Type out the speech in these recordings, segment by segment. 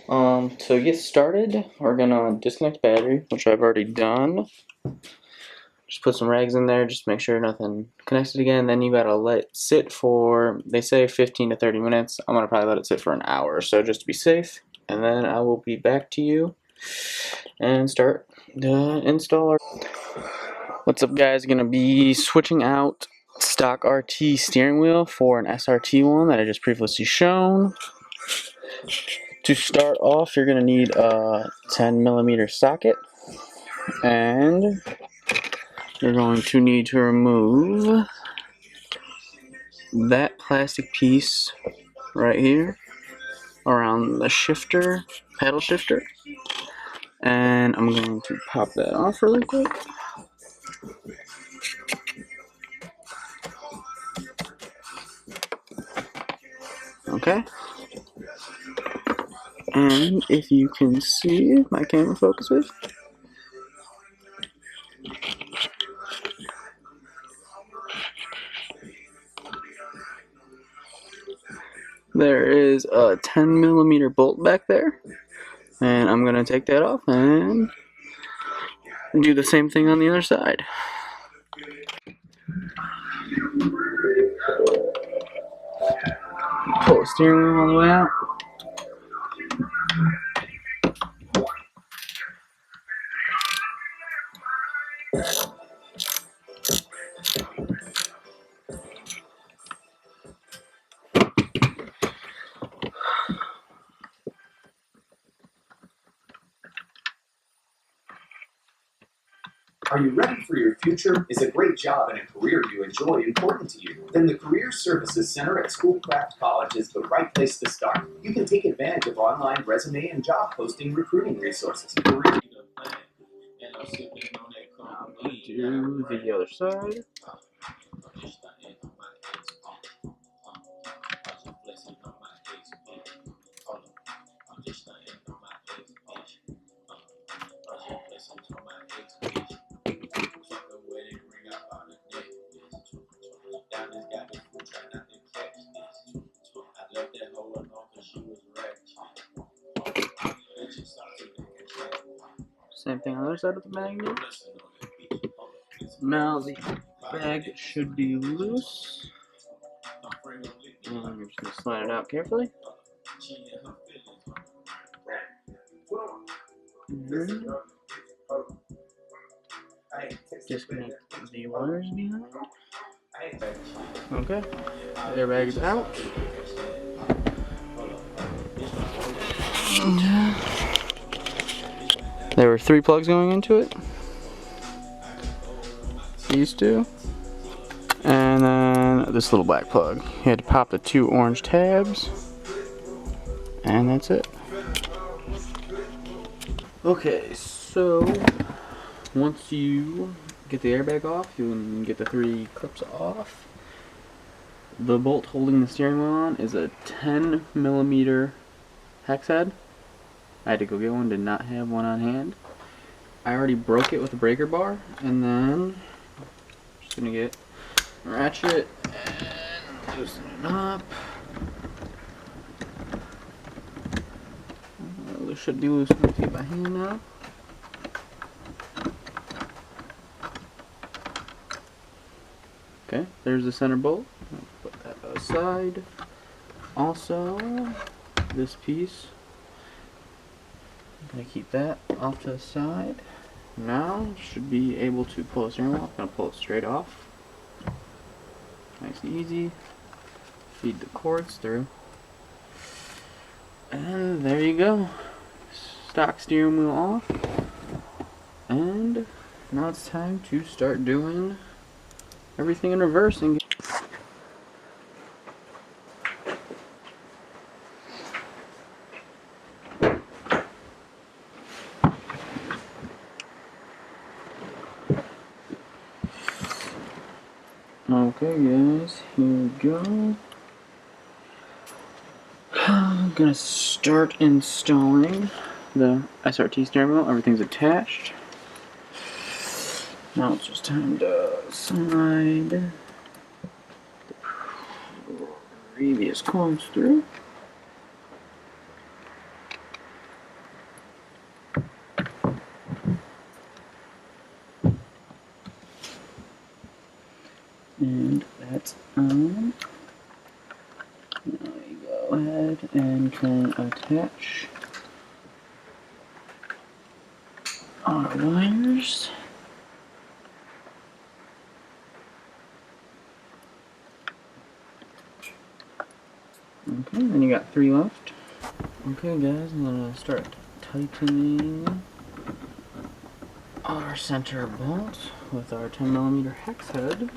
To get started, we're gonna disconnect battery, which I've already done. Just put some rags in there, just make sure nothing connects it again. Then you gotta let it sit for, they say 15 to 30 minutes. I'm gonna probably let it sit for an hour or so just to be safe. And then I will be back to you and start the install. What's up, guys? Gonna be switching out stock RT steering wheel for an SRT one that I just previously shown. To start off, you're gonna need a 10mm socket, and you're going to need to remove that plastic piece right here around the shifter, pedal shifter, and I'm going to pop that off really quick. Okay, and if you can see, if my camera focuses, there is a 10mm bolt back there, and I'm gonna take that off and do the same thing on the other side. Pull the steering wheel all the way out. Are you ready for your future? Is a great job and a career you enjoy important to you? Then the Career Services Center at Schoolcraft College is the right place to start. You can take advantage of online resume and job posting recruiting resources. Do the other side. Same thing on the other side of the magnet. Now the bag should be loose. And I'm just going to slide it out carefully. Disconnect the wires behind. Okay, the airbag is out. There were 3 plugs going into it. These 2. And then this little black plug. You had to pop the 2 orange tabs. And that's it. Okay, so once you get the airbag off, you can get the 3 clips off. The bolt holding the steering wheel on is a 10mm hex head. I had to go get one, did not have one on hand. I already broke it with a breaker bar, and then I'm just gonna get Ratchet and loosen it up. This should be loose enough to get my hand out. Okay, there's the center bolt. I'll put that aside. Also, this piece, I'm going to keep that off to the side. Now, should be able to pull the steering wheel. I'm going to pull it straight off. Nice and easy. Feed the cords through. And there you go. Stock steering wheel off. And now it's time to start doing everything in reverse. And okay, guys, here we go. I'm gonna start installing the SRT steering wheel. Everything's attached. Now it's just time to slide the previous cords through. And that's on. Now you go ahead and can attach our wires. Okay, then you got 3 left. Okay guys, I'm gonna start tightening our center bolt with our 10mm hex head.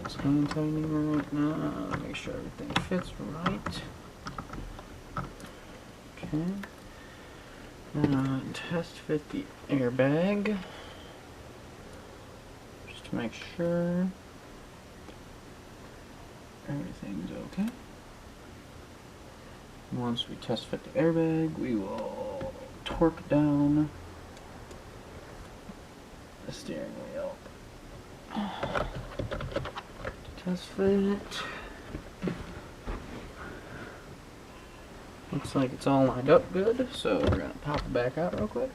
Just hand tightening right now, make sure everything fits right. Okay. Now test fit the airbag, just to make sure everything's okay. Once we test fit the airbag, we will torque down the steering wheel to test fit it. Looks like it's all lined up good, so we're gonna pop it back out real quick.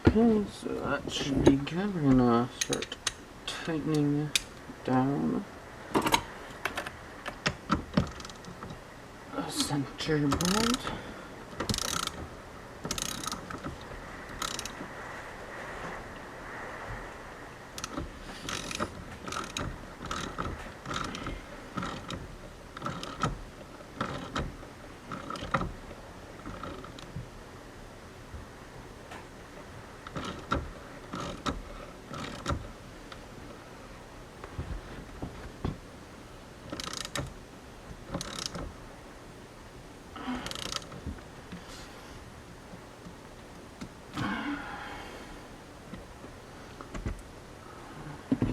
Okay, so that should be good. We're gonna start tightening down the center bolt.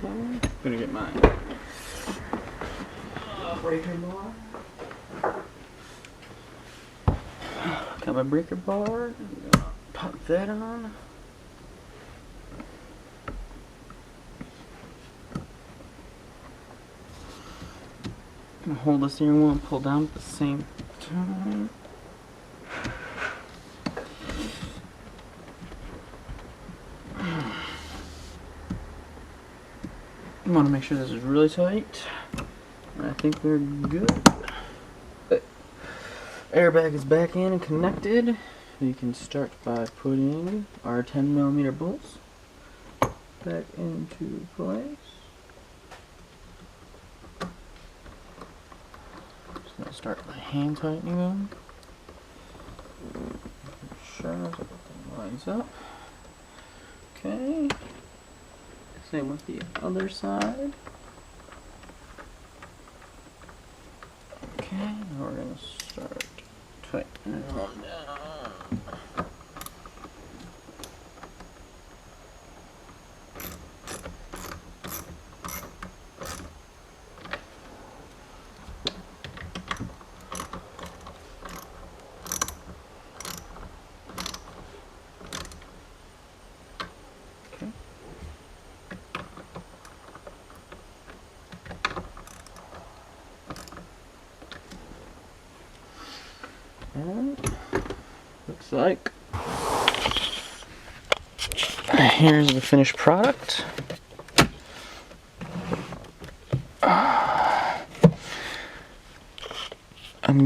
Okay, gonna get my breaker bar. Got my breaker bar. I'm gonna pop that on. Gonna hold the steering wheel and pull down at the same time. You want to make sure this is really tight. I think we're good. The airbag is back in and connected. We can start by putting our 10mm bolts back into place. Just gonna start by hand tightening them. Make sure everything lines up. Okay. Same with the other side. Okay, now we're gonna start tightening them down. Okay. And looks like here's the finished product. I'm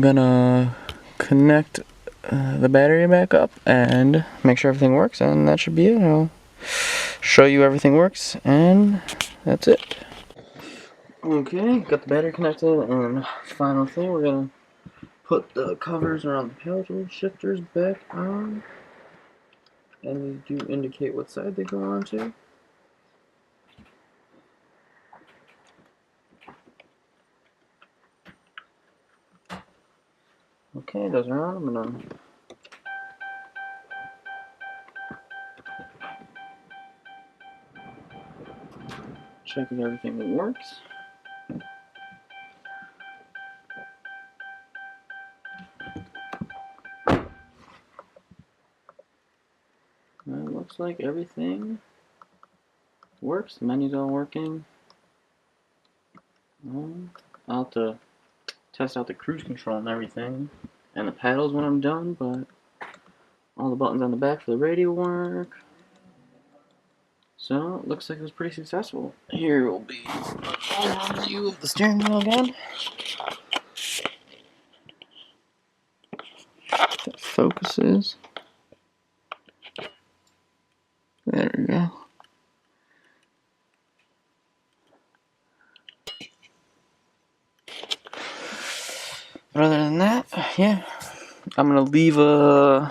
gonna connect the battery back up and make sure everything works, and that should be it. I'll show you everything works, and that's it. Okay, got the battery connected, and final thing, we're gonna put the covers around the paddle shifters back on, and they do indicate what side they go on to. Okay, those are on. I'm gonna checking everything works. It looks like everything works. The menu's all working. I'll have to test out the cruise control and everything, and the paddles when I'm done, but all the buttons on the back for the radio work. So, it looks like it was pretty successful. Here will be a view of the steering wheel again. That focuses. There we go. But other than that, yeah, I'm gonna leave all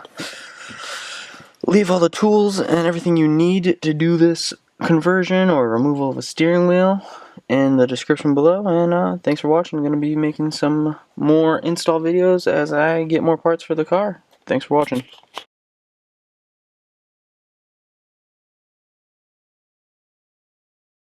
the tools and everything you need to do this conversion or removal of a steering wheel in the description below. And thanks for watching. I'm gonna be making some more install videos as I get more parts for the car. Thanks for watching.